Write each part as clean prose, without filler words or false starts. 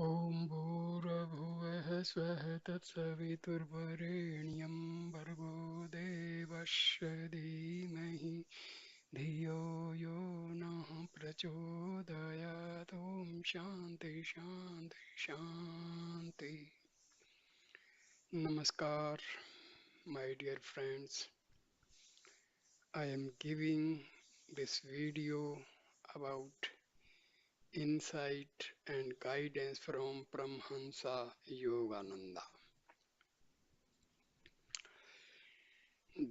ॐ भूर्भुवः स्वः तत्सवितुर्वरेण्यं भर्गो देवस्य धीमहि धियो यो नः प्रचोदयात् ॐ शान्ति शान्ति शान्ति. Namaskar, my dear friends. I am giving this video about insight and guidance from Paramahansa Yogananda.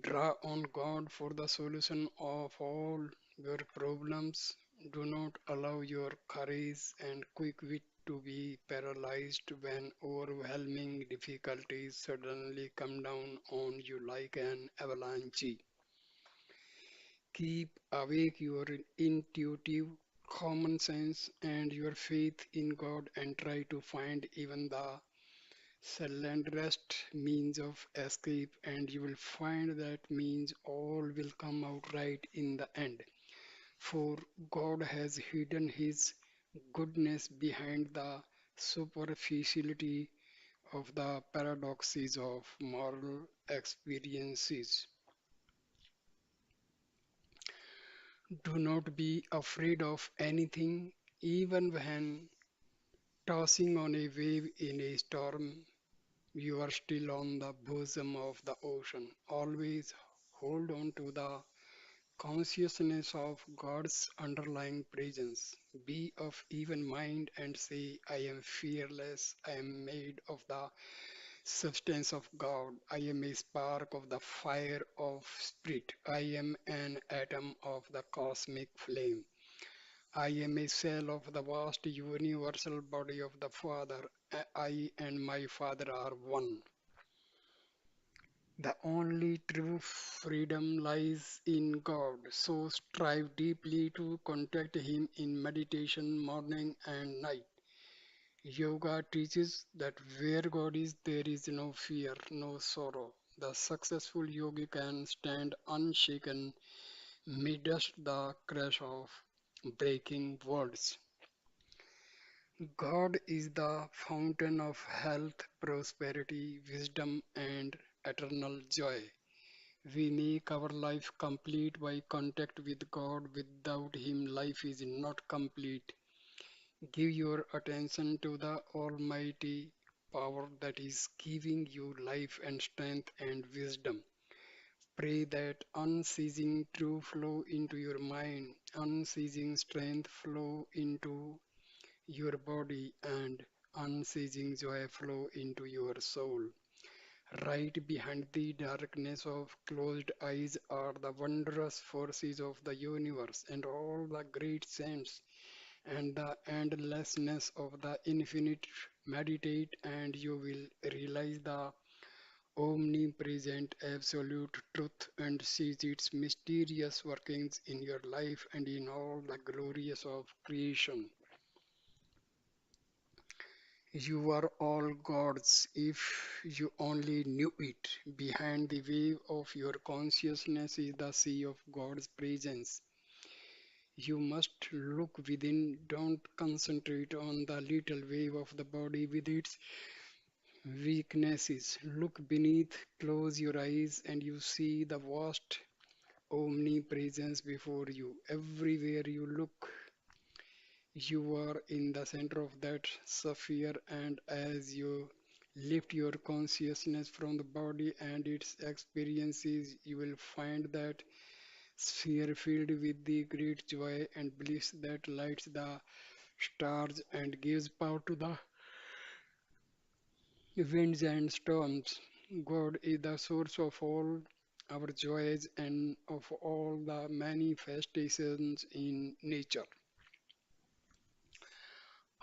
Draw on God for the solution of all your problems. Do not allow your courage and quick wit to be paralyzed when overwhelming difficulties suddenly come down on you like an avalanche. Keep awake your intuitive common sense and your faith in God and try to find even the slenderest means of escape, and you will find that means all will come out right in the end. For God has hidden His goodness behind the superficiality of the paradoxes of moral experiences. Do not be afraid of anything, even when tossing on a wave in a storm. You are still on the bosom of the ocean. Always hold on to the consciousness of God's underlying presence. Be of even mind and say, I am fearless. I am made of the substance of God. I am a spark of the fire of Spirit. I am an atom of the cosmic flame. I am a cell of the vast universal body of the Father. I and my Father are one. The only true freedom lies in God, so strive deeply to contact Him in meditation morning and night. Yoga teaches that where God is, there is no fear, no sorrow. The successful yogi can stand unshaken midst the crash of breaking worlds. God is the fountain of health, prosperity, wisdom, and eternal joy. We make our life complete by contact with God. Without Him, life is not complete. Give your attention to the Almighty power that is giving you life and strength and wisdom. Pray that unceasing truth flow into your mind, unceasing strength flow into your body, and unceasing joy flow into your soul. Right behind the darkness of closed eyes are the wondrous forces of the universe and all the great saints and the endlessness of the infinite. Meditate and you will realize the omnipresent absolute truth and seize its mysterious workings in your life and in all the glorious of creation. You are all God's if you only knew it. Behind the wave of your consciousness is the sea of God's presence. You must look within, don't concentrate on the little wave of the body with its weaknesses. Look beneath, close your eyes, and you see the vast omnipresence before you. Everywhere you look, you are in the center of that sphere, and as you lift your consciousness from the body and its experiences, you will find that sphere filled with the great joy and bliss that lights the stars and gives power to the winds and storms. God is the source of all our joys and of all the manifestations in nature.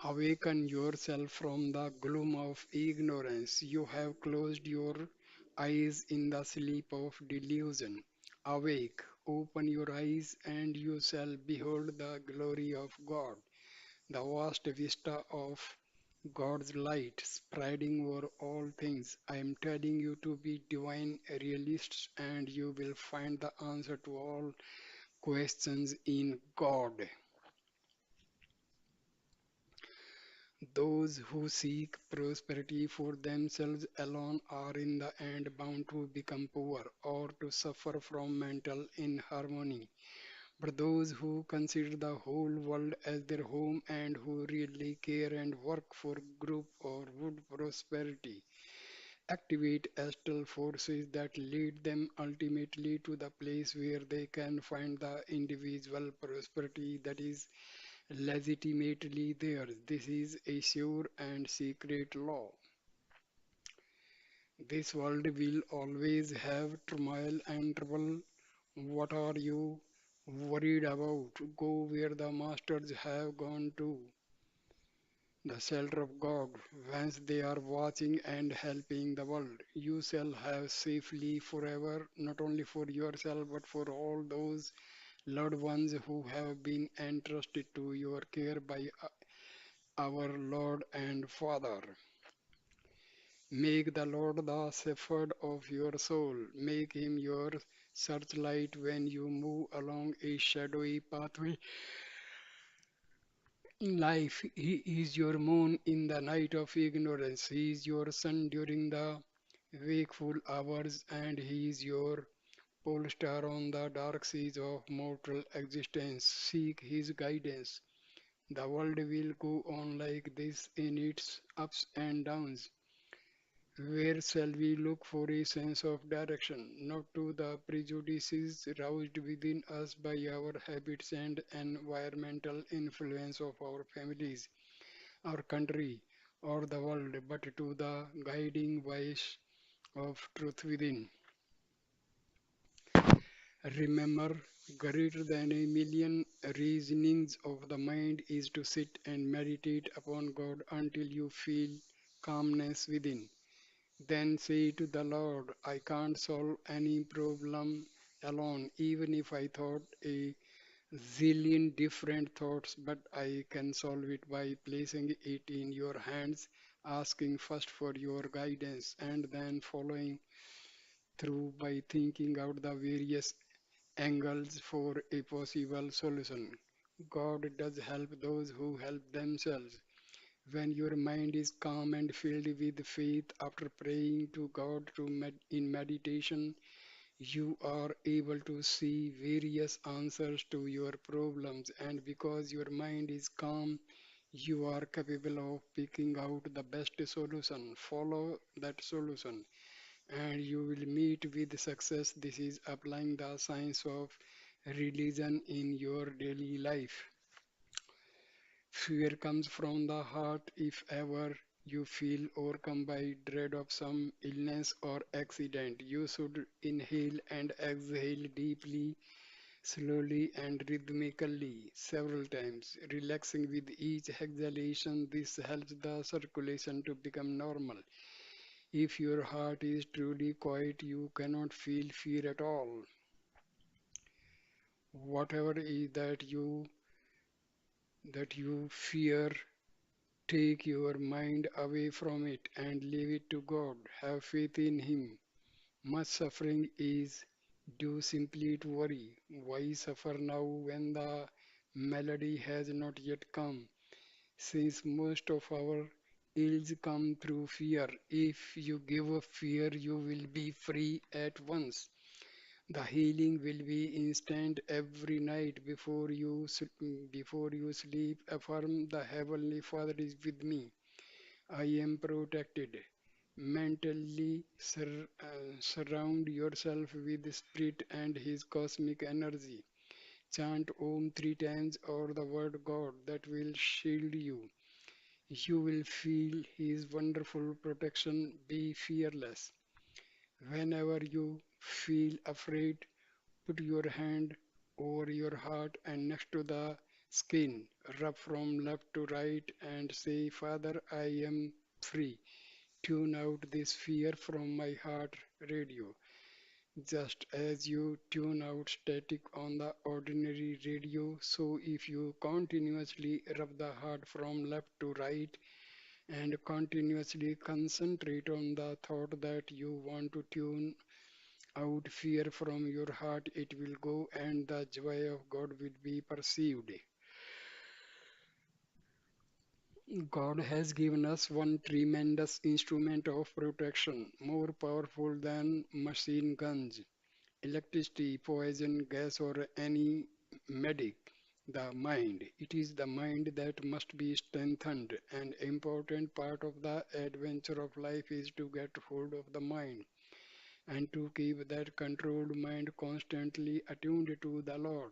Awaken yourself from the gloom of ignorance. You have closed your eyes in the sleep of delusion. Awake, open your eyes, and you shall behold the glory of God, the vast vista of God's light spreading over all things. I am telling you to be divine realists, and you will find the answer to all questions in God. Those who seek prosperity for themselves alone are in the end bound to become poor or to suffer from mental inharmony. But those who consider the whole world as their home and who really care and work for group or wood prosperity activate astral forces that lead them ultimately to the place where they can find the individual prosperity that is legitimately theirs. This is a sure and secret law. This world will always have turmoil and trouble. What are you worried about? Go where the masters have gone to, the shelter of God, whence they are watching and helping the world. You shall have safely forever, not only for yourself, but for all those loved ones who have been entrusted to your care by our Lord and Father. Make the Lord the shepherd of your soul. Make him your searchlight when you move along a shadowy pathway in life. He is your moon in the night of ignorance. He is your sun during the wakeful hours, and he is your pole star on the dark seas of mortal existence. Seek his guidance. The world will go on like this in its ups and downs. Where shall we look for a sense of direction, not to the prejudices roused within us by our habits and environmental influence of our families, our country, or the world, but to the guiding voice of truth within? Remember, greater than a million reasonings of the mind is to sit and meditate upon God until you feel calmness within. Then say to the Lord, I can't solve any problem alone, even if I thought a zillion different thoughts, but I can solve it by placing it in your hands, asking first for your guidance, and then following through by thinking out the various angles for a possible solution. God does help those who help themselves. When your mind is calm and filled with faith after praying to God in meditation, you are able to see various answers to your problems. And because your mind is calm, you are capable of picking out the best solution. Follow that solution, and you will meet with success. This is applying the science of religion in your daily life. Fear comes from the heart. If ever you feel overcome by dread of some illness or accident, you should inhale and exhale deeply, slowly, and rhythmically several times, relaxing with each exhalation. This helps the circulation to become normal. If your heart is truly quiet, you cannot feel fear at all. Whatever is that you fear, take your mind away from it and leave it to God. Have faith in Him. Much suffering is due simply to worry. Why suffer now when the melody has not yet come? Since most of our ills come through fear, if you give up fear, you will be free at once. The healing will be instant every night before you sleep. Affirm the Heavenly Father is with me. I am protected. Mentally surround yourself with the Spirit and His cosmic energy. Chant Om 3 times or the word God that will shield you. You will feel His wonderful protection. Be fearless. Whenever you feel afraid, put your hand over your heart and next to the skin. Rub from left to right and say, Father, I am free. Tune out this fear from my heart radio. Just as you tune out static on the ordinary radio, so if you continuously rub the heart from left to right and continuously concentrate on the thought that you want to tune out fear from your heart, it will go and the joy of God will be perceived. God has given us one tremendous instrument of protection, more powerful than machine guns, electricity, poison gas, or any medic. The mind. It is the mind that must be strengthened. An important part of the adventure of life is to get hold of the mind and to keep that controlled mind constantly attuned to the Lord.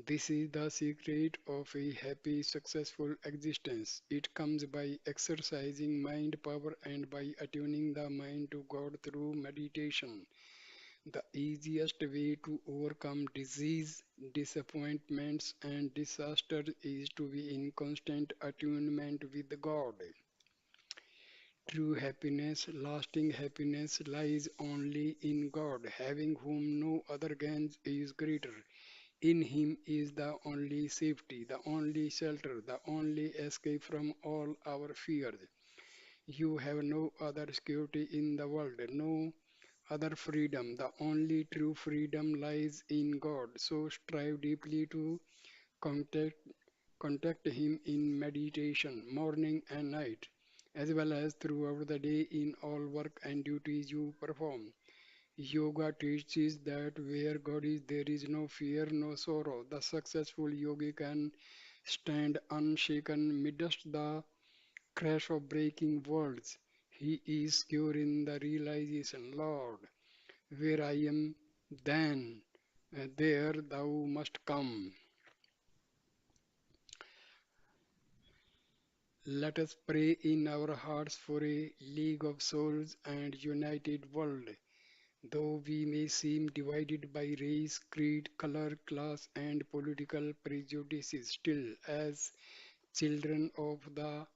This is the secret of a happy, successful existence. It comes by exercising mind power and by attuning the mind to God through meditation. The easiest way to overcome disease, disappointments, and disaster is to be in constant attunement with God. True happiness, lasting happiness, lies only in God, having whom no other gains is greater. In Him is the only safety, the only shelter, the only escape from all our fears. You have no other security in the world, no other freedom. The only true freedom lies in God. So strive deeply to contact, contact Him in meditation, morning and night, as well as throughout the day in all work and duties you perform. Yoga teaches that where God is, there is no fear, no sorrow. The successful yogi can stand unshaken midst the crash of breaking worlds. He is secure in the realization, Lord, where I am, then there thou must come. Let us pray in our hearts for a league of souls and united world. Though we may seem divided by race, creed, color, class, and political prejudices, still, as children of the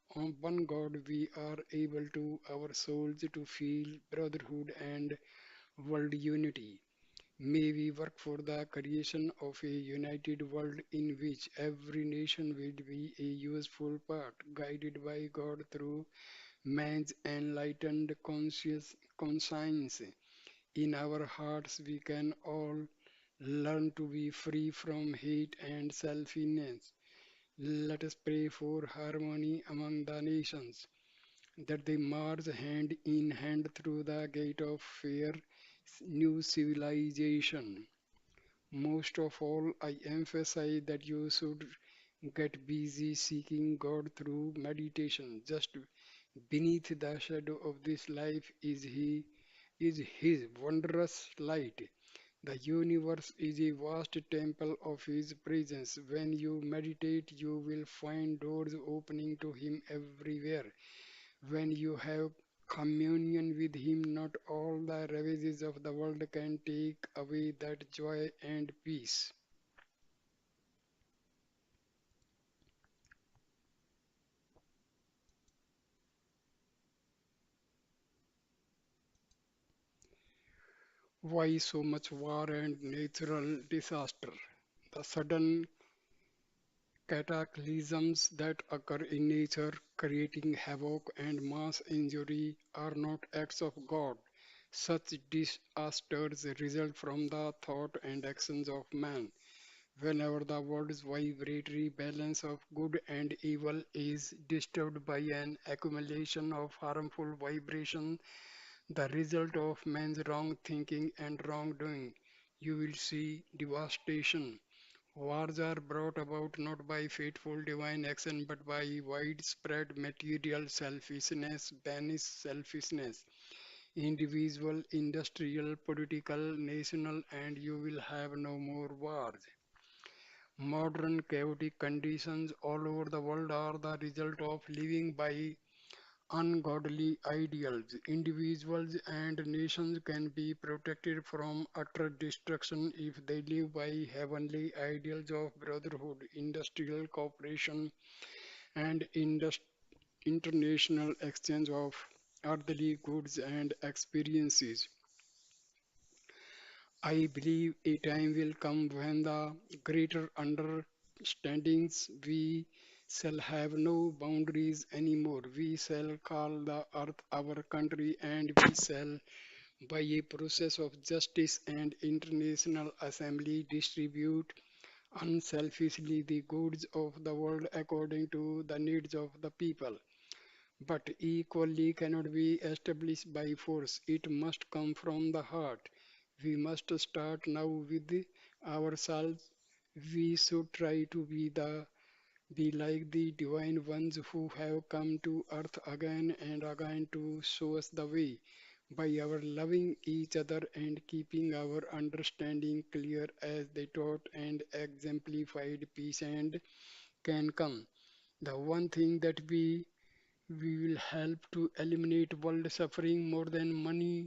one God, we are able to our souls to feel brotherhood and world unity. May we work for the creation of a united world in which every nation will be a useful part, guided by God through man's enlightened conscience. In our hearts, we can all learn to be free from hate and selfishness. Let us pray for harmony among the nations, that they march hand in hand through the gate of fair new civilization. Most of all, I emphasize that you should get busy seeking God through meditation. Just beneath the shadow of this life is His wondrous light. The universe is a vast temple of His presence. When you meditate, you will find doors opening to Him everywhere. When you have communion with Him, not all the ravages of the world can take away that joy and peace. Why so much war and natural disaster? The sudden cataclysms that occur in nature, creating havoc and mass injury, are not acts of God. Such disasters result from the thought and actions of man. Whenever the world's vibratory balance of good and evil is disturbed by an accumulation of harmful vibration, the result of man's wrong thinking and wrongdoing, you will see devastation. Wars are brought about not by fateful divine action but by widespread material selfishness, banished selfishness, individual, industrial, political, national, and you will have no more wars. Modern chaotic conditions all over the world are the result of living by ungodly ideals. Individuals and nations can be protected from utter destruction if they live by heavenly ideals of brotherhood, industrial cooperation, and international exchange of earthly goods and experiences. I believe a time will come when the greater understandings we shall have no boundaries anymore. We shall call the earth our country and we shall, by a process of justice and international assembly, distribute unselfishly the goods of the world according to the needs of the people. But equality cannot be established by force. It must come from the heart. We must start now with ourselves. We should try to be like the divine ones who have come to earth again and again to show us the way by our loving each other and keeping our understanding clear as they taught and exemplified peace and can come. The one thing that we will help to eliminate world suffering more than money,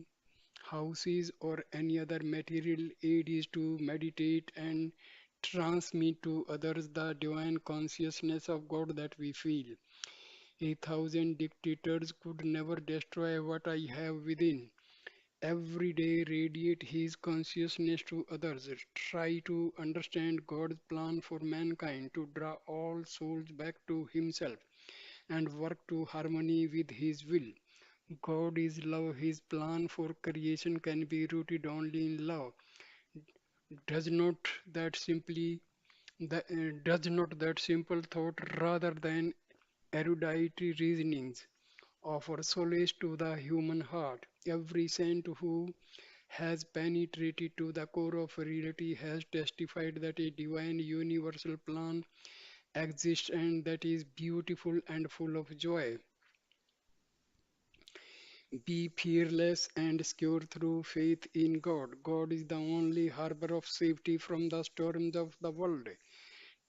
houses, or any other material aid is to meditate and transmit to others the divine consciousness of God that we feel. A thousand dictators could never destroy what I have within. Every day radiate his consciousness to others. Try to understand God's plan for mankind to draw all souls back to himself and work to harmony with his will. God is love. His plan for creation can be rooted only in love. Does not that simply does not that simple thought rather than erudite reasonings offer solace to the human heart? Every saint who has penetrated to the core of reality has testified that a divine universal plan exists and that is beautiful and full of joy. Be fearless and secure through faith in God. God is the only harbor of safety from the storms of the world.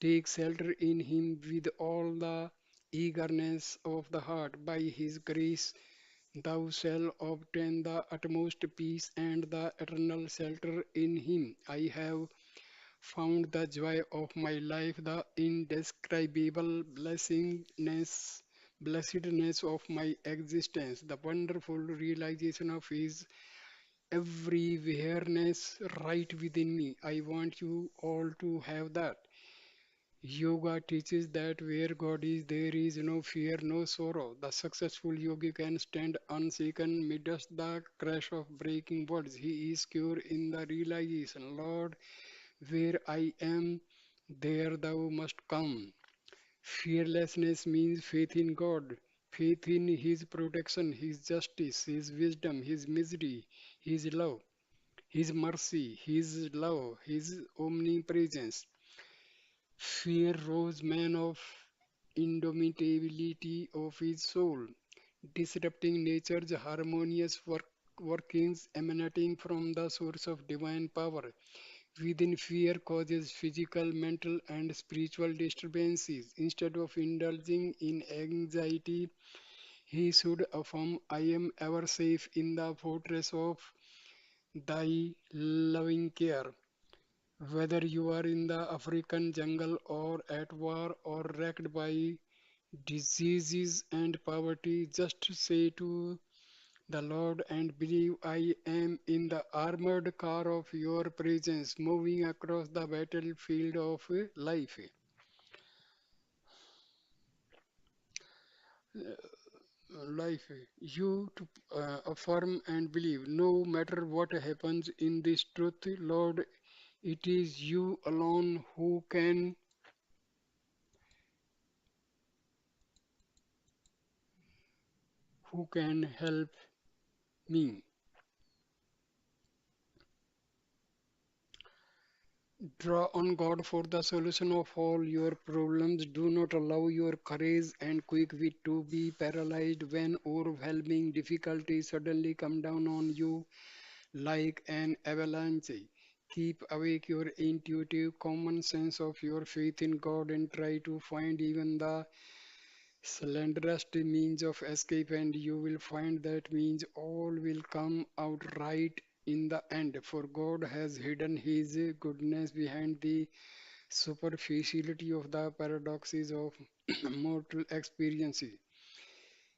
Take shelter in Him with all the eagerness of the heart. By His grace, thou shalt obtain the utmost peace and the eternal shelter in Him. I have found the joy of my life, the indescribable blessedness of my existence, the wonderful realization of His everywhereness right within me. I want you all to have that. Yoga teaches that where God is, there is no fear, no sorrow. The successful yogi can stand unshaken midst the crash of breaking worlds. He is secure in the realization, Lord, where I am, there thou must come. Fearlessness means faith in God, faith in His protection, His justice, His wisdom, His misery, His love, His mercy, His love, His omnipresence. Fear rose man of indomitability of his soul, disrupting nature's harmonious workings emanating from the source of divine power. Within fear causes physical, mental, and spiritual disturbances. Instead of indulging in anxiety, he should affirm, I am ever safe in the fortress of thy loving care. Whether you are in the African jungle or at war or wrecked by diseases and poverty, just say to the Lord and believe I am in the armored car of your presence, moving across the battlefield of life. Life, you to affirm and believe, no matter what happens in this truth, Lord, it is you alone who can help me. Draw on God for the solution of all your problems. Do not allow your courage and quick wit to be paralyzed when overwhelming difficulties suddenly come down on you like an avalanche. Keep awake your intuitive common sense of your faith in God and try to find even the slenderest means of escape, and you will find that means all will come out right in the end. For God has hidden His goodness behind the superficiality of the paradoxes of mortal experiences.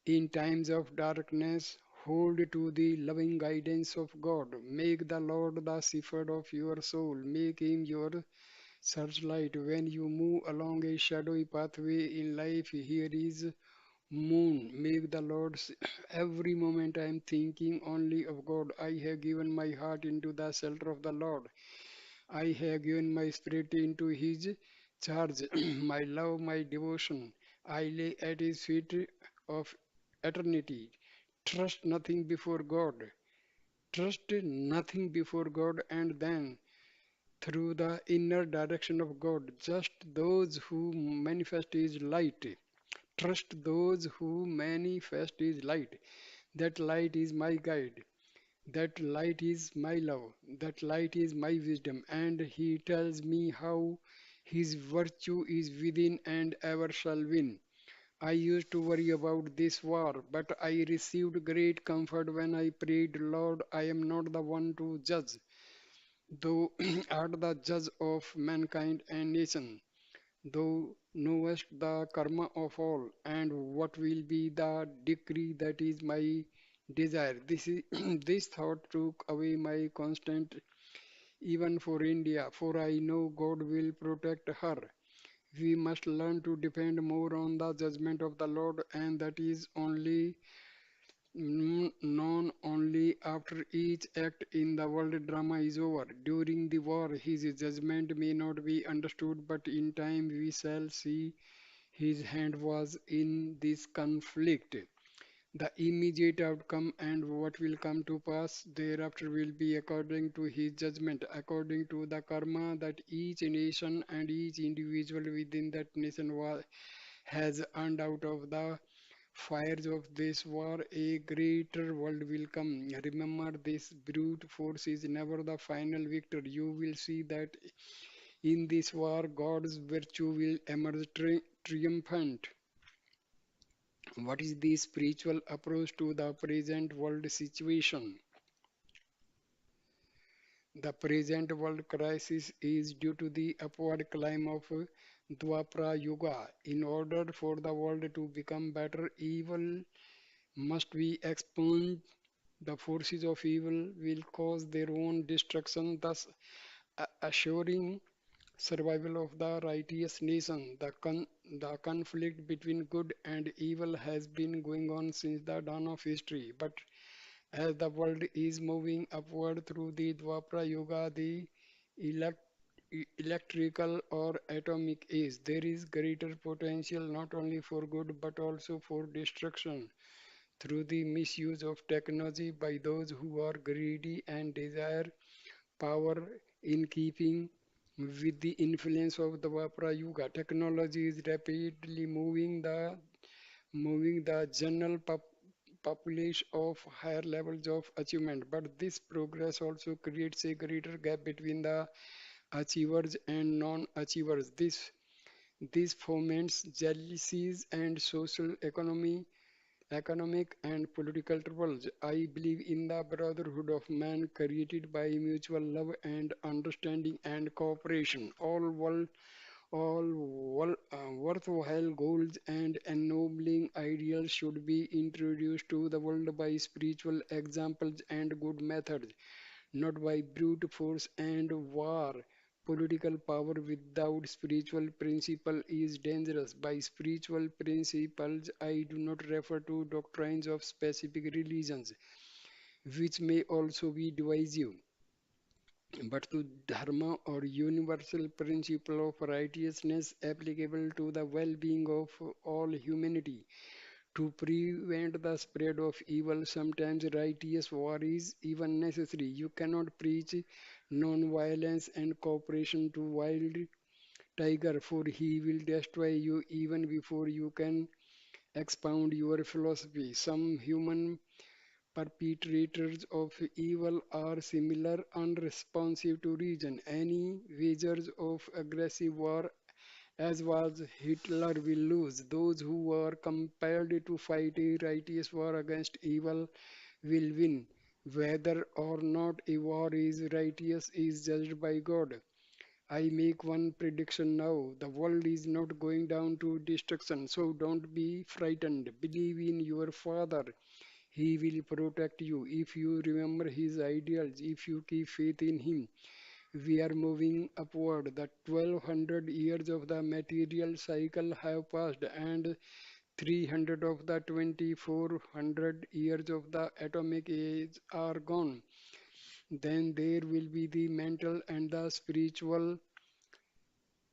In times of darkness, hold to the loving guidance of God. Make the Lord the shepherd of your soul. Make Him your searchlight. When you move along a shadowy pathway in life, here is moon. Make the Lord every moment I am thinking only of God. I have given my heart into the shelter of the Lord. I have given my spirit into his charge, my love, my devotion. I lay at his feet of eternity. Trust nothing before God. Trust nothing before God, and then through the inner direction of God, just those who manifest His light. Trust those who manifest His light. That light is my guide. That light is my love. That light is my wisdom. And He tells me how His virtue is within and ever shall win. I used to worry about this war, but I received great comfort when I prayed, Lord, I am not the one to judge. Thou art the judge of mankind and nation. Thou knowest the karma of all, and what will be the decree that is my desire. This thought took away my constant, even for India, for I know God will protect her. We must learn to depend more on the judgment of the Lord, and that is only known only after each act in the world drama is over. During the war, his judgment may not be understood, but in time we shall see his hand was in this conflict. The immediate outcome and what will come to pass thereafter will be according to his judgment, according to the karma that each nation and each individual within that nation has earned out of the fires of this war. A greater world will come. Remember, this brute force is never the final victor. You will see that in this war, God's virtue will emerge triumphant. What is the spiritual approach to the present world situation? The present world crisis is due to the upward climb of Dwapara Yuga. In order for the world to become better, evil must be expunged. The forces of evil will cause their own destruction, thus assuring survival of the righteous nation. The conflict between good and evil has been going on since the dawn of history, but as the world is moving upward through the Dwapara Yuga, the elect electrical or atomic age, there is greater potential not only for good but also for destruction through the misuse of technology by those who are greedy and desire power in keeping with the influence of the Vapra Yuga. Technology is rapidly moving the general population of higher levels of achievement. But this progress also creates a greater gap between the achievers and non-achievers. This foments jealousies and social economic and political troubles. I believe in the brotherhood of man created by mutual love and understanding and cooperation. All worthwhile goals and ennobling ideals should be introduced to the world by spiritual examples and good methods, not by brute force and war. Political power without spiritual principle is dangerous. By spiritual principles, I do not refer to doctrines of specific religions, which may also be divisive, but to dharma or universal principle of righteousness applicable to the well-being of all humanity. To prevent the spread of evil, sometimes righteous war is even necessary. You cannot preach non-violence and cooperation to wild tiger, for he will destroy you even before you can expound your philosophy. Some human perpetrators of evil are similar, unresponsive to reason. Any wagers of aggressive war, as was Hitler, will lose. Those who are compelled to fight a righteous war against evil will win. Whether or not a war is righteous is judged by God. I make one prediction now. The world is not going down to destruction, so don't be frightened. Believe in your Father. He will protect you if you remember His ideals, if you keep faith in Him. We are moving upward. The 1200 years of the material cycle have passed, and 300 of the 2400 years of the atomic age are gone. Then there will be the mental and the spiritual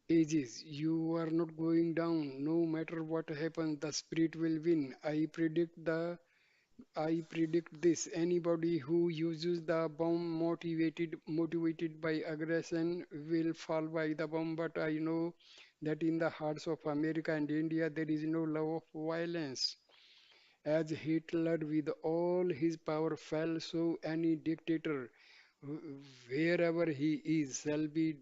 ages. You are not going down. No matter what happens, the spirit will win. I predict this. Anybody who uses the bomb motivated by aggression will fall by the bomb. But I know that in the hearts of America and India there is no love of violence. As Hitler with all his power fell, so any dictator wherever he is shall be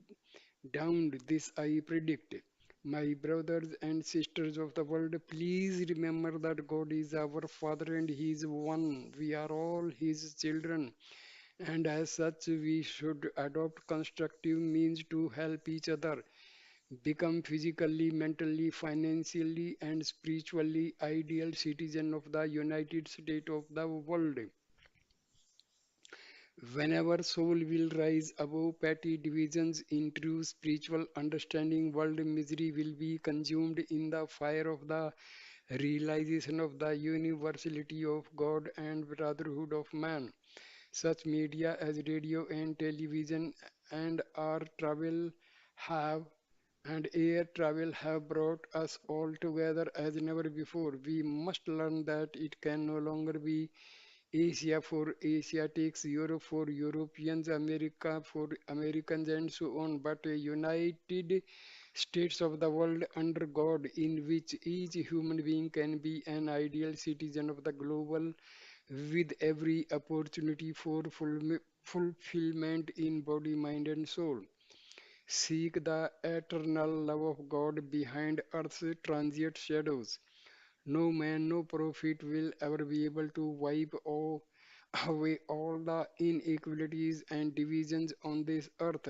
downed. This I predict. My brothers and sisters of the world, please remember that God is our Father and He is one. We are all His children, and as such, we should adopt constructive means to help each other become physically, mentally, financially, and spiritually ideal citizen of the United States of the world. Whenever soul will rise above petty divisions in true spiritual understanding, world misery will be consumed in the fire of the realization of the universality of God and brotherhood of man. Such media as radio and television and have air travel have brought us all together as never before. We must learn that it can no longer be Asia for Asiatics, Europe for Europeans, America for Americans, and so on, but a united states of the world under God, in which each human being can be an ideal citizen of the global with every opportunity for fulfillment in body, mind, and soul. Seek the eternal love of God behind earth's transient shadows. No man, no prophet will ever be able to away all the inequalities and divisions on this earth.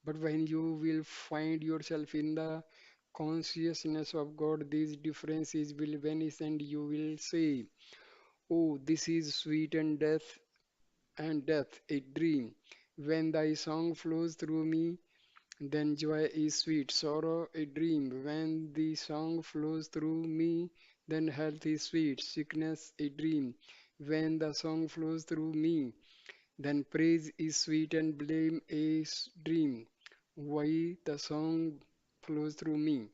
But when you will find yourself in the consciousness of God, these differences will vanish and you will say, "Oh, this is sweet and death, a dream. When thy song flows through me, then joy is sweet, sorrow a dream. When the song flows through me, then health is sweet, sickness a dream. When the song flows through me, then praise is sweet and blame a dream. Why the song flows through me?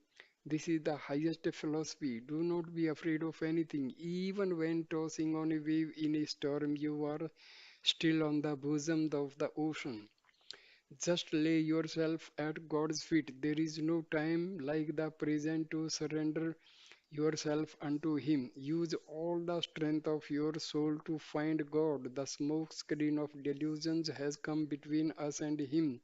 This is the highest philosophy. Do not be afraid of anything. Even when tossing on a wave in a storm, you are still on the bosom of the ocean. Just lay yourself at God's feet. There is no time like the present to surrender yourself unto Him. Use all the strength of your soul to find God. The smoke screen of delusions has come between us and Him,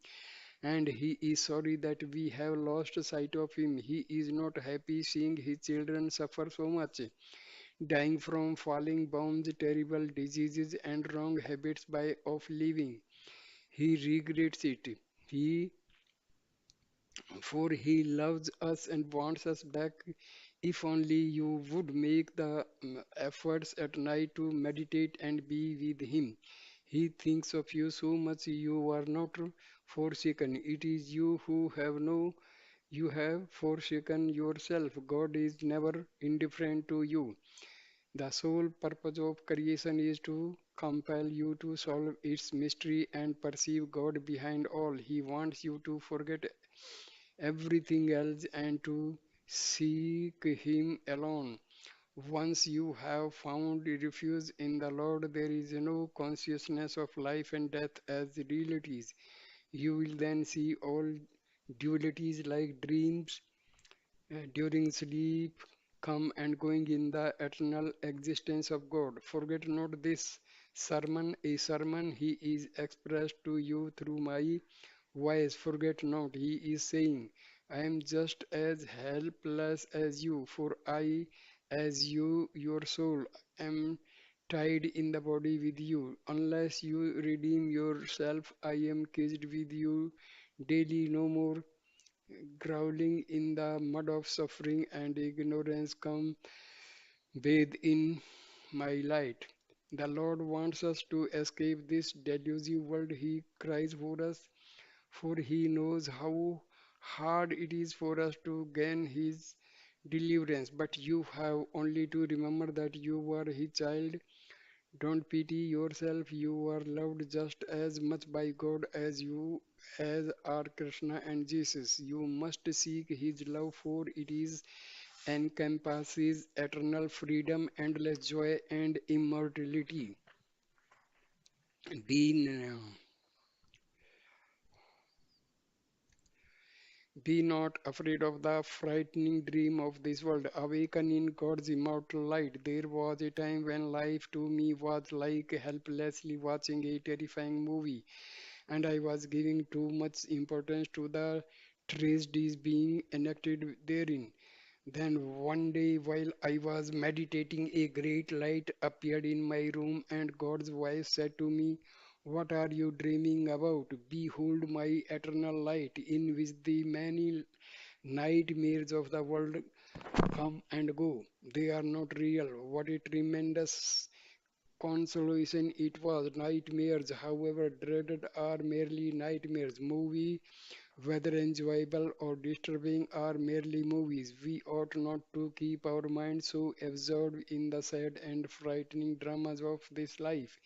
and He is sorry that we have lost sight of Him. He is not happy seeing His children suffer so much, dying from falling bombs, terrible diseases, and wrong habits by of living. He regrets it. He For he loves us and wants us back. If only you would make the efforts at night to meditate and be with him. He thinks of you so much you are not forsaken. It is you who have no you have forsaken yourself. God is never indifferent to you. The sole purpose of creation is to compel you to solve its mystery and perceive God behind all. He wants you to forget everything else and to seek Him alone. Once you have found refuge in the Lord, there is no consciousness of life and death as realities. You will then see all dualities like dreams during sleep, come and going in the eternal existence of God. Forget not this sermon, a sermon He is expressed to you through my voice. Forget not, He is saying, I am just as helpless as you, for I, as you, your soul, am tied in the body with you. Unless you redeem yourself, I am caged with you daily, no more growling in the mud of suffering and ignorance. Come bathe in my light. The Lord wants us to escape this delusive world. He cries for us, for He knows how hard it is for us to gain His deliverance. But you have only to remember that you were His child Don't pity yourself. You are loved just as much by God as are Krishna and Jesus. You must seek his love, for it is encompasses eternal freedom, endless joy, and immortality. Be, be not afraid of the frightening dream of this world. Awaken in God's immortal light. There was a time when life to me was like helplessly watching a terrifying movie, and I was giving too much importance to the tragedies being enacted therein. Then one day, while I was meditating, a great light appeared in my room, and God's voice said to me, "What are you dreaming about? Behold my eternal light, in which the many nightmares of the world come and go. They are not real." What a tremendous consolation it was. Nightmares, however dreaded, are merely nightmares. Whether enjoyable or disturbing, are merely movies. We ought not to keep our minds so absorbed in the sad and frightening dramas of this life.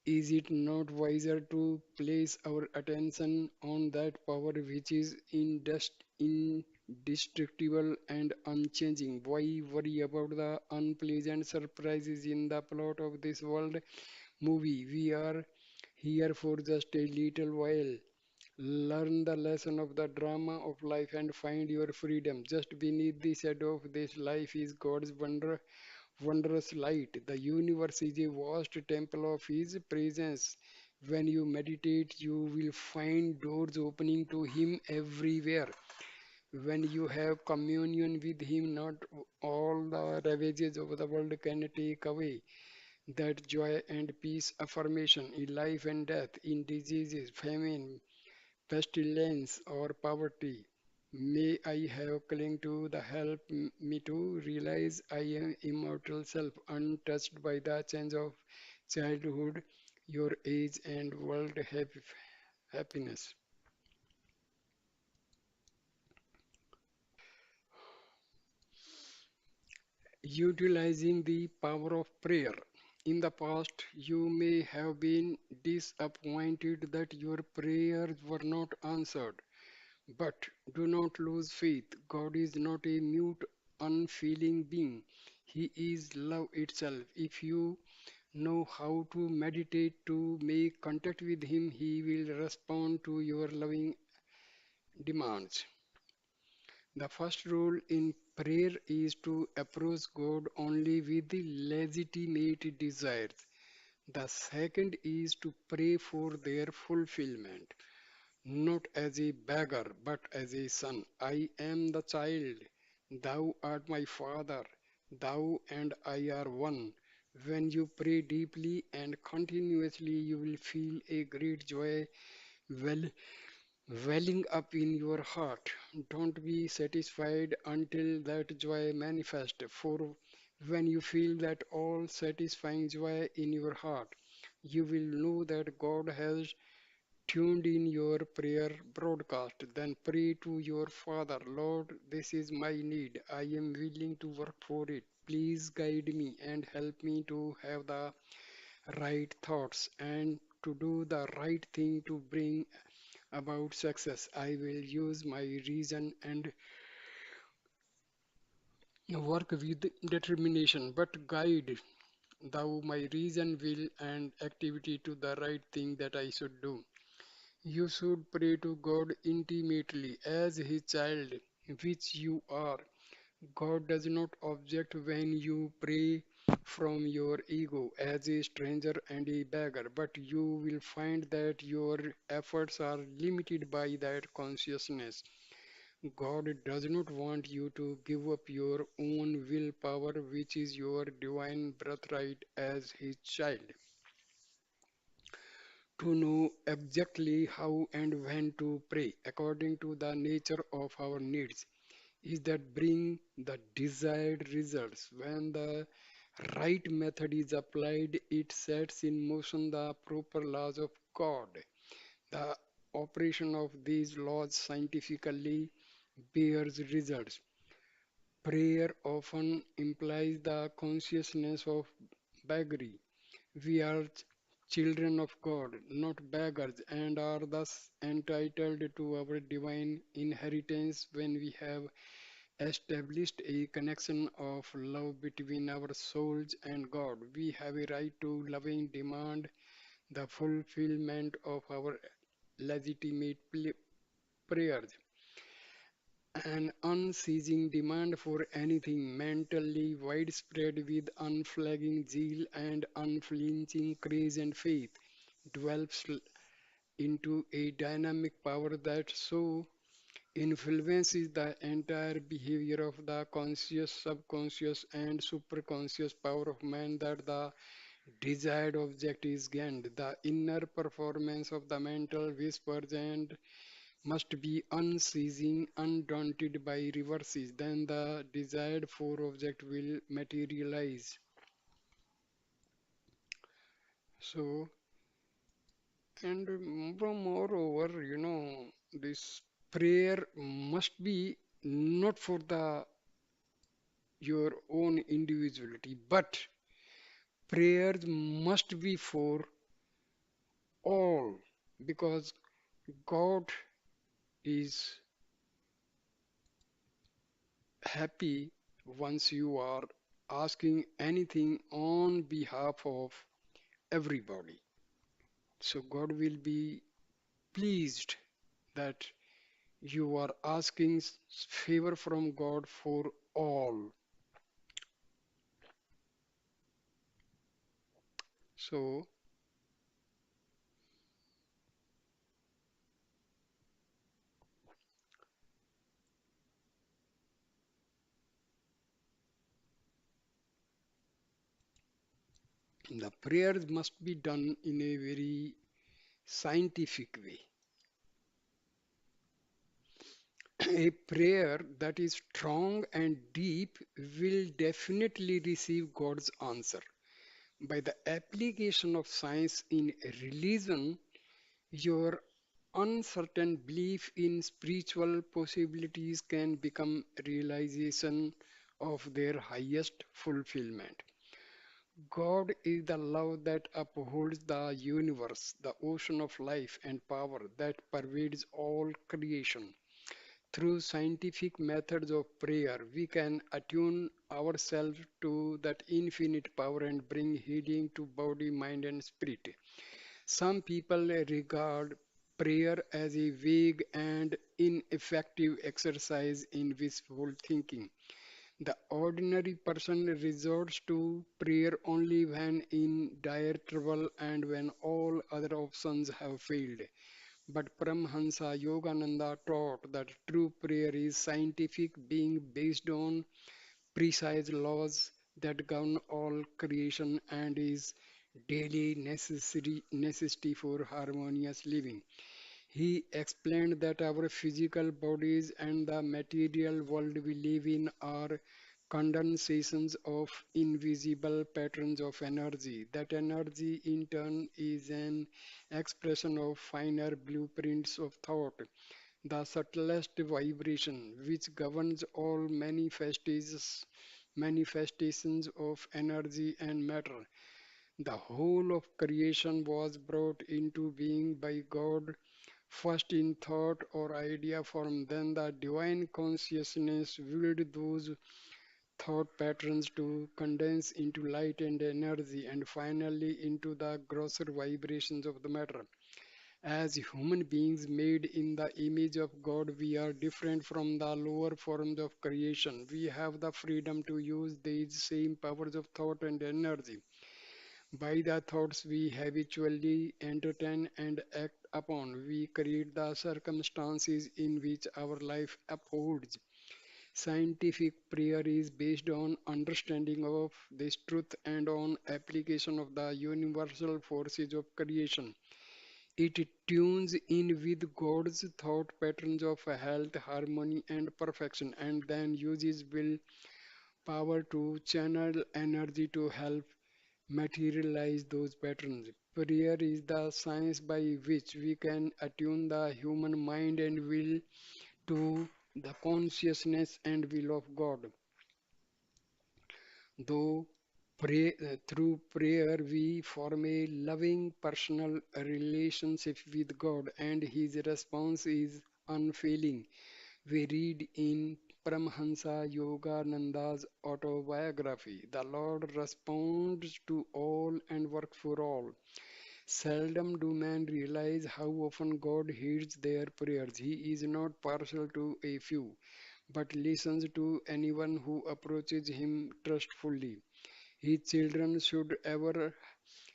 Is it not wiser to place our attention on that power which is indestructible and unchanging? Why worry about the unpleasant surprises in the plot of this world movie? We are here for just a little while. Learn the lesson of the drama of life and find your freedom. Just beneath the shadow of this life is God's wondrous light. The universe is a vast temple of His presence. When you meditate, you will find doors opening to Him everywhere. When you have communion with Him, not all the ravages of the world can take away that joy and peace affirmation in life and death, in diseases, famine, pestilence, or poverty. May I have clung to the help me to realize I am immortal self, untouched by the change of childhood, your age, and world happiness. Utilizing the power of prayer. In the past, you may have been disappointed that your prayers were not answered. But do not lose faith. God is not a mute, unfeeling being. He is love itself. If you know how to meditate to make contact with Him, He will respond to your loving demands. The first rule in prayer is to approach God only with the legitimate desires. The second is to pray for their fulfillment, not as a beggar, but as a son. I am the child, thou art my father, thou and I are one. When you pray deeply and continuously, you will feel a great joy well, welling up in your heart. Don't be satisfied until that joy manifests, for when you feel that all satisfying joy in your heart, you will know that God has tuned in your prayer broadcast. Then pray to your Father, "Lord, this is my need. I am willing to work for it. Please guide me and help me to have the right thoughts and to do the right thing to bring about success. I will use my reason and work with determination, but guide thou my reason, will, and activity to the right thing that I should do." You should pray to God intimately as His child, which you are. God does not object when you pray from your ego as a stranger and a beggar, but you will find that your efforts are limited by that consciousness. God does not want you to give up your own willpower, which is your divine birthright as His child. To know exactly how and when to pray according to the nature of our needs is that bring the desired results. When the right method is applied, it sets in motion the proper laws of God. The operation of these laws scientifically bears results. Prayer often implies the consciousness of beggary. We are children of God, not beggars, and are thus entitled to our divine inheritance when we have established a connection of love between our souls and God. We have a right to loving demand the fulfillment of our legitimate prayers. An unceasing demand for anything mentally widespread with unflagging zeal and unflinching courage and faith develops into a dynamic power that so influences the entire behavior of the conscious, subconscious, and superconscious power of man that the desired object is gained. The inner performance of the mental whispers and must be unceasing, undaunted by reverses. Then the desired for object will materialize. So, and moreover, this prayer must be not for the your own individuality, but prayers must be for all because God is happy once you are asking anything on behalf of everybody. So God will be pleased that you are asking favor from God for all. So the prayers must be done in a very scientific way. A prayer that is strong and deep will definitely receive God's answer. By the application of science in religion, your uncertain belief in spiritual possibilities can become realization of their highest fulfillment. God is the love that upholds the universe, the ocean of life and power that pervades all creation. Through scientific methods of prayer, we can attune ourselves to that infinite power and bring healing to body, mind, and spirit. Some people regard prayer as a vague and ineffective exercise in wishful thinking. The ordinary person resorts to prayer only when in dire trouble and when all other options have failed. But Paramhansa Yogananda taught that true prayer is scientific, being based on precise laws that govern all creation and is daily necessity for harmonious living. He explained that our physical bodies and the material world we live in are condensations of invisible patterns of energy. That energy, in turn, is an expression of finer blueprints of thought, the subtlest vibration which governs all manifestations of energy and matter. The whole of creation was brought into being by God, first in thought or idea form, then the divine consciousness willed those thought patterns to condense into light and energy, and finally into the grosser vibrations of the matter. As human beings made in the image of God, we are different from the lower forms of creation. We have the freedom to use these same powers of thought and energy. By the thoughts we habitually entertain and act upon, we create the circumstances in which our life upholds. Scientific prayer is based on understanding of this truth and on application of the universal forces of creation. It tunes in with God's thought patterns of health, harmony, and perfection, and then uses will power to channel energy to help materialize those patterns. Prayer is the science by which we can attune the human mind and will to the consciousness and will of God. Though Through prayer, we form a loving personal relationship with God, and His response is unfailing. We read in Paramahansa Yogananda's autobiography, the Lord responds to all and works for all. Seldom do men realize how often God hears their prayers. He is not partial to a few, but listens to anyone who approaches Him trustfully. His children should ever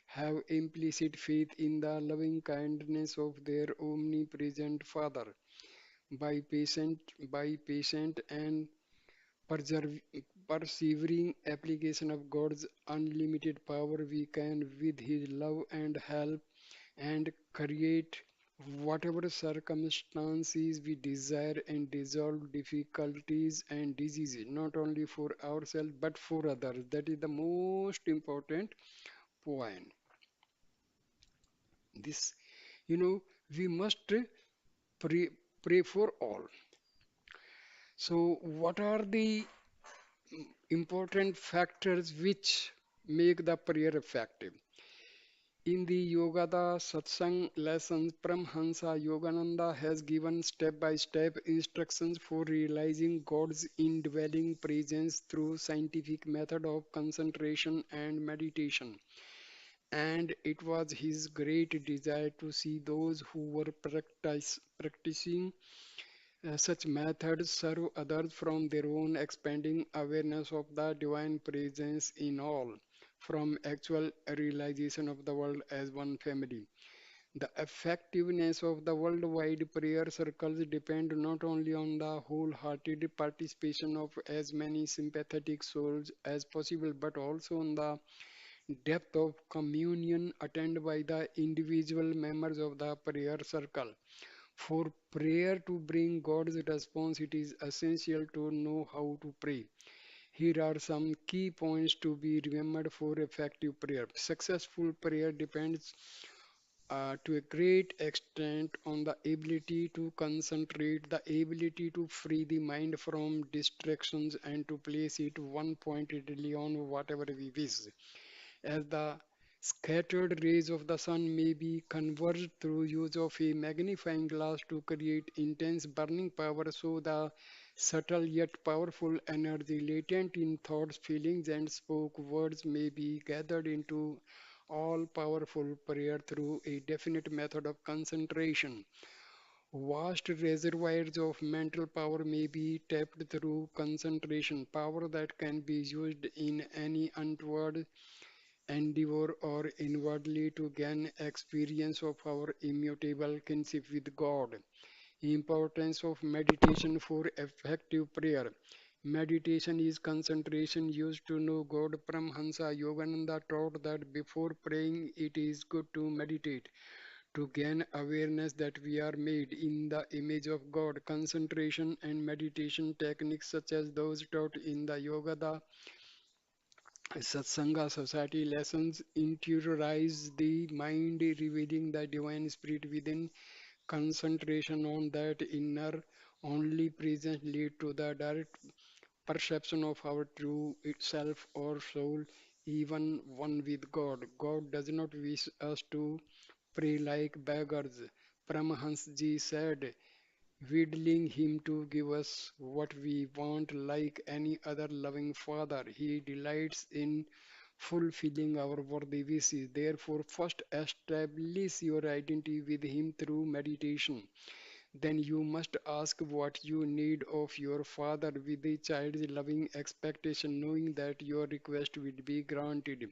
have implicit faith in the loving kindness of their omnipresent Father. By patient and persever- persevering application of God's unlimited power, we can, with His love and help, and create whatever circumstances we desire and dissolve difficulties and diseases, not only for ourselves but for others. That is the most important point. This, you know, we must pray, pray for all. So, what are the important factors which make the prayer effective? In the Yogada Satsang lessons, Paramhansa Yogananda has given step-by-step instructions for realizing God's indwelling presence through scientific method of concentration and meditation. And it was his great desire to see those who were practicing such methods serve others from their own expanding awareness of the divine presence in all, from actual realization of the world as one family. The effectiveness of the worldwide prayer circles depend not only on the wholehearted participation of as many sympathetic souls as possible, but also on the depth of communion attained by the individual members of the prayer circle. For prayer to bring God's response, it is essential to know how to pray. Here are some key points to be remembered for effective prayer. Successful prayer depends to a great extent on the ability to concentrate, the ability to free the mind from distractions, and to place it one pointedly on whatever we wish. As the scattered rays of the sun may be converged through use of a magnifying glass to create intense burning power, so the subtle yet powerful energy latent in thoughts, feelings, and spoke words may be gathered into all powerful prayer through a definite method of concentration. Vast reservoirs of mental power may be tapped through concentration, power that can be used in any untoward endeavor or inwardly to gain experience of our immutable kinship with God. Importance of meditation for effective prayer. Meditation is concentration used to know God. Paramhansa Yogananda taught that before praying it is good to meditate to gain awareness that we are made in the image of God. Concentration and meditation techniques such as those taught in the Yoga Satsanga society lessons interiorize the mind, revealing the divine spirit within. Concentration on that inner only presence lead to the direct perception of our true self or soul, even one with God. God does not wish us to pray like beggars. Paramahansa said, wheedling him to give us what we want like any other loving father. He delights in fulfilling our worthy wishes. Therefore, first establish your identity with him through meditation. Then you must ask what you need of your father with a child's loving expectation, knowing that your request will be granted.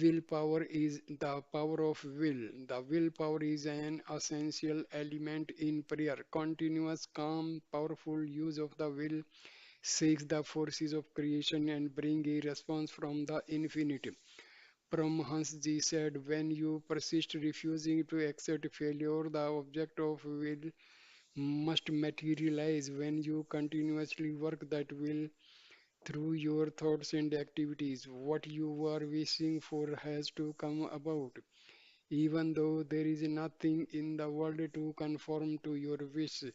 Willpower is the power of will. The willpower is an essential element in prayer. Continuous, calm, powerful use of the will seeks the forces of creation and bring a response from the infinite. Paramhansaji said, when you persist refusing to accept failure, the object of will must materialize. When you continuously work that will through your thoughts and activities, what you are wishing for has to come about, even though there is nothing in the world to conform to your wish.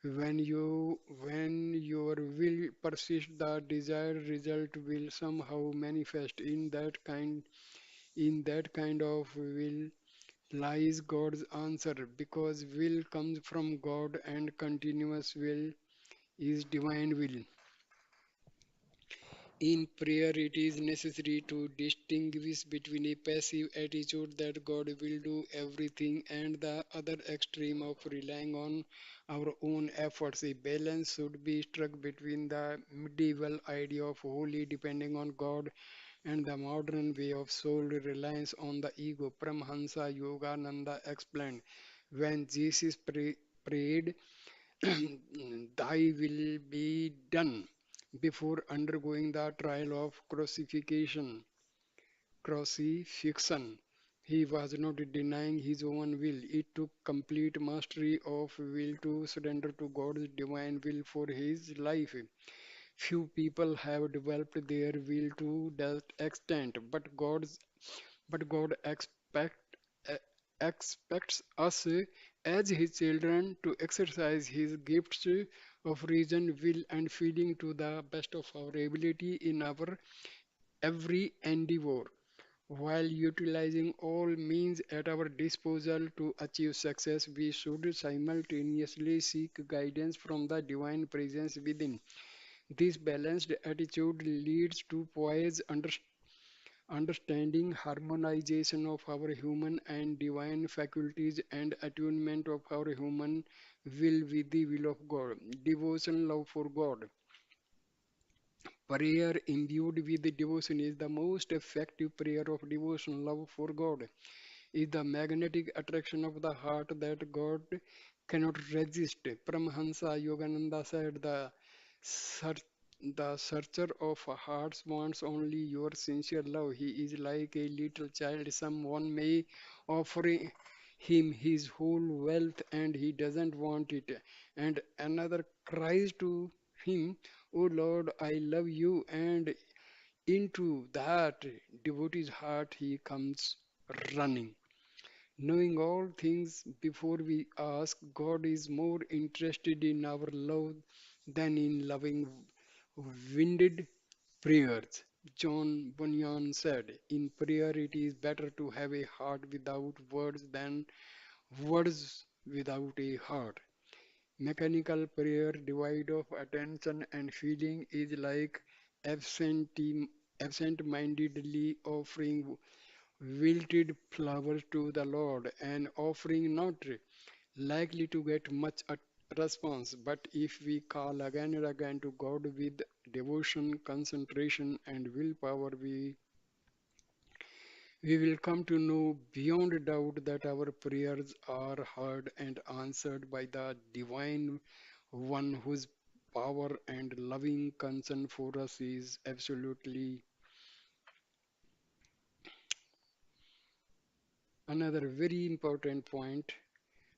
When your will persists, the desired result will somehow manifest. In that kind of will lies God's answer, because will comes from God and continuous will is divine will. In prayer, it is necessary to distinguish between a passive attitude that God will do everything and the other extreme of relying on our own efforts. A balance should be struck between the medieval idea of wholly depending on God and the modern way of sole reliance on the ego. Paramahansa Yogananda explained, when Jesus prayed, Thy will be done, before undergoing the trial of crucifixion. He was not denying his own will. It took complete mastery of will to surrender to God's divine will for his life. Few people have developed their will to that extent, but God eh, expects us as His children to exercise His gifts of reason, will, and feeling to the best of our ability in our every endeavor, while utilizing all means at our disposal to achieve success. We should simultaneously seek guidance from the divine presence within. This balanced attitude leads to poise, understanding, harmonization of our human and divine faculties, and attunement of our human will with the will of God. Devotion, love for God. Prayer imbued with devotion is the most effective prayer of devotion. Love for God is the magnetic attraction of the heart that God cannot resist. Paramahansa Yogananda said, search, the searcher of hearts wants only your sincere love. He is like a little child. Someone may offer him his whole wealth and he doesn't want it. And another cries to him, Oh Lord, I love you. And into that devotee's heart he comes running. Knowing all things before we ask, God is more interested in our love than in loving winded prayers. John Bunyan said, in prayer it is better to have a heart without words than words without a heart. Mechanical prayer, devoid of attention and feeling, is like absent-mindedly offering wilted flowers to the Lord, an offering not likely to get much response. But if we call again and again to God with devotion, concentration, and willpower, we will come to know beyond a doubt that our prayers are heard and answered by the divine one whose power and loving concern for us is absolutely. Another very important point,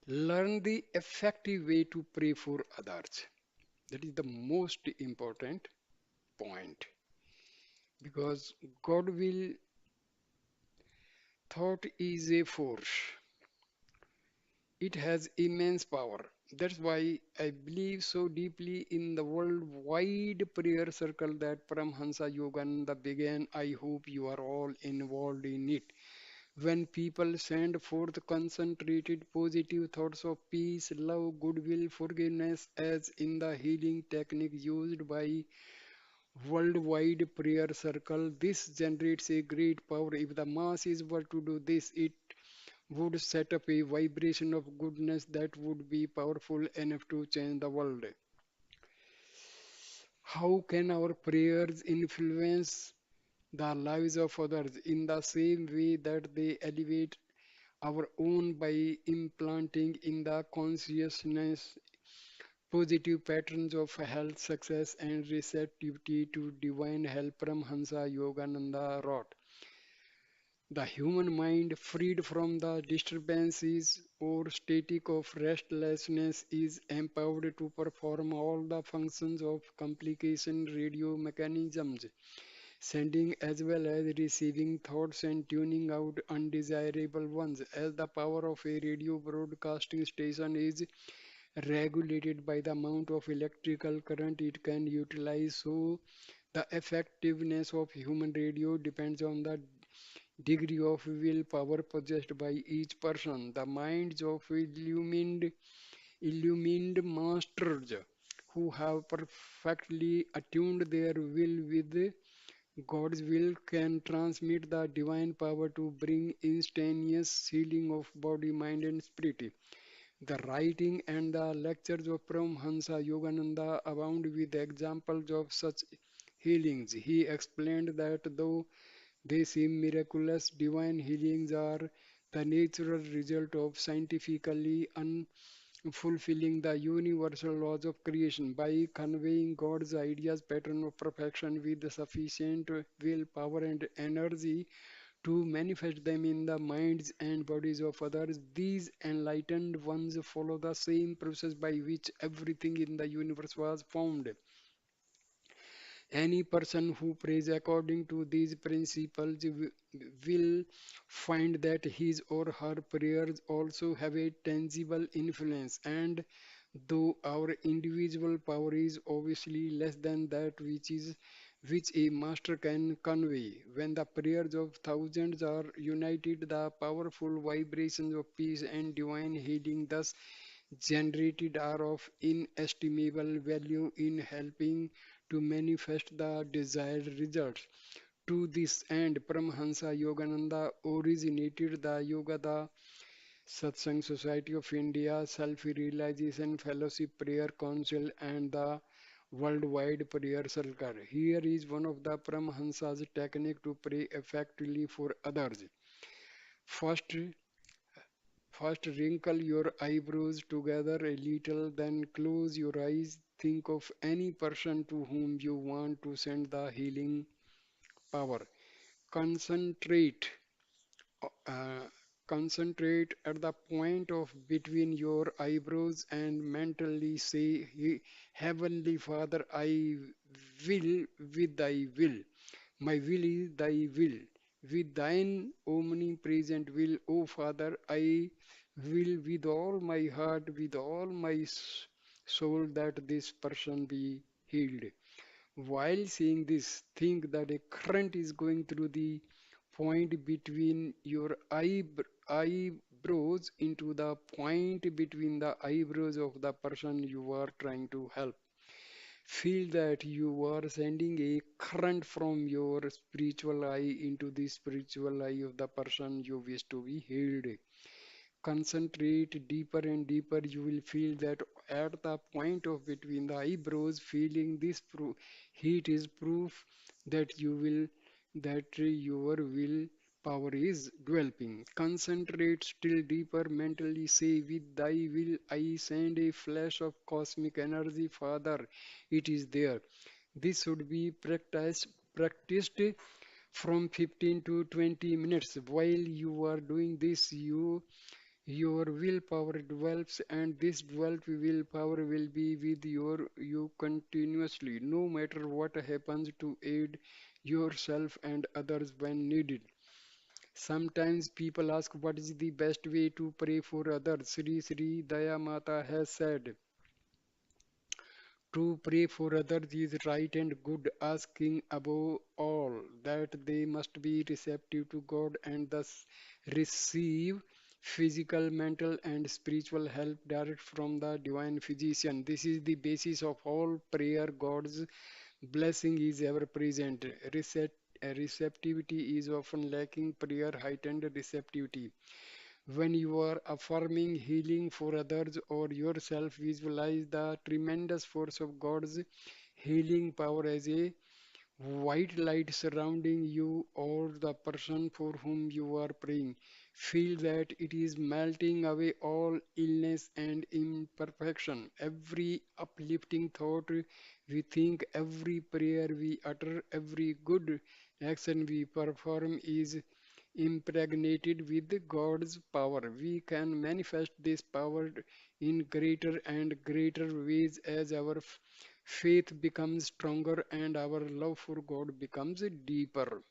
learn the effective way to pray for others. That is the most important point, because God will thought is a force. It has immense power. That's why I believe so deeply in the worldwide prayer circle that Paramhansa Yogananda began. I hope you are all involved in it. When people send forth concentrated positive thoughts of peace, love, goodwill, forgiveness, as in the healing technique used by worldwide prayer circle, this generates a great power. If the masses were to do this, it would set up a vibration of goodness that would be powerful enough to change the world. How can our prayers influence the lives of others? In the same way that they elevate our own, by implanting in the consciousness positive patterns of health, success, and receptivity to divine help. Paramhansa Yogananda wrote, the human mind, freed from the disturbances or static of restlessness, is empowered to perform all the functions of complication radio mechanisms, sending as well as receiving thoughts and tuning out undesirable ones. As the power of a radio broadcasting station is regulated by the amount of electrical current it can utilize. So the effectiveness of human radio depends on the degree of willpower possessed by each person. The minds of illumined masters who have perfectly attuned their will with God's will can transmit the divine power to bring instantaneous healing of body, mind, and spirit. The writing and the lectures of Paramhansa Yogananda abound with examples of such healings. He explained that though they seem miraculous, divine healings are the natural result of scientifically fulfilling the universal laws of creation by conveying God's ideas pattern of perfection with sufficient willpower and energy to manifest them in the minds and bodies of others. These enlightened ones follow the same process by which everything in the universe was formed. Any person who prays according to these principles will find that his or her prayers also have a tangible influence. And though our individual power is obviously less than that which a master can convey, when the prayers of thousands are united, the powerful vibrations of peace and divine healing thus generated are of inestimable value in helping to manifest the desired results. To this end, Paramahansa Yogananda originated the Yoga, the Satsang Society of India, Self-Realization Fellowship Prayer Council, and the Worldwide Prayer Circle. Here is one of the Paramahansa's technique to pray effectively for others. First, First, wrinkle your eyebrows together a little, then close your eyes. Think of any person to whom you want to send the healing power. Concentrate, uh, concentrate at the point of between your eyebrows and mentally say, Heavenly Father, I will with thy will. My will is thy will. With thine omnipresent will, O Father, I will with all my heart, with all my soul, that this person be healed. While saying this, think that a current is going through the point between your eyebrows into the point between the eyebrows of the person you are trying to help. Feel that you are sending a current from your spiritual eye into the spiritual eye of the person you wish to be healed. Concentrate deeper and deeper. You will feel that at the point of between the eyebrows, feeling this heat is proof that your will power is developing. Concentrate still deeper mentally. Say, with thy will I send a flash of cosmic energy, Father. It is there. This should be practiced from 15 to 20 minutes. While you are doing this, your willpower develops, and this developed willpower will be with you continuously, no matter what happens, to aid yourself and others when needed. Sometimes people ask what is the best way to pray for others. Sri Daya Mata has said, to pray for others is right and good, asking above all that they must be receptive to God and thus receive physical, mental, and spiritual help direct from the divine physician. This is the basis of all prayer. God's blessing is ever present. Receptivity is often lacking, prayer heightened receptivity. When you are affirming healing for others or yourself, visualize the tremendous force of God's healing power as a white light surrounding you or the person for whom you are praying. Feel that it is melting away all illness and imperfection. Every uplifting thought we think, every prayer we utter, every good action we perform is impregnated with God's power. We can manifest this power in greater and greater ways as our faith becomes stronger and our love for God becomes deeper.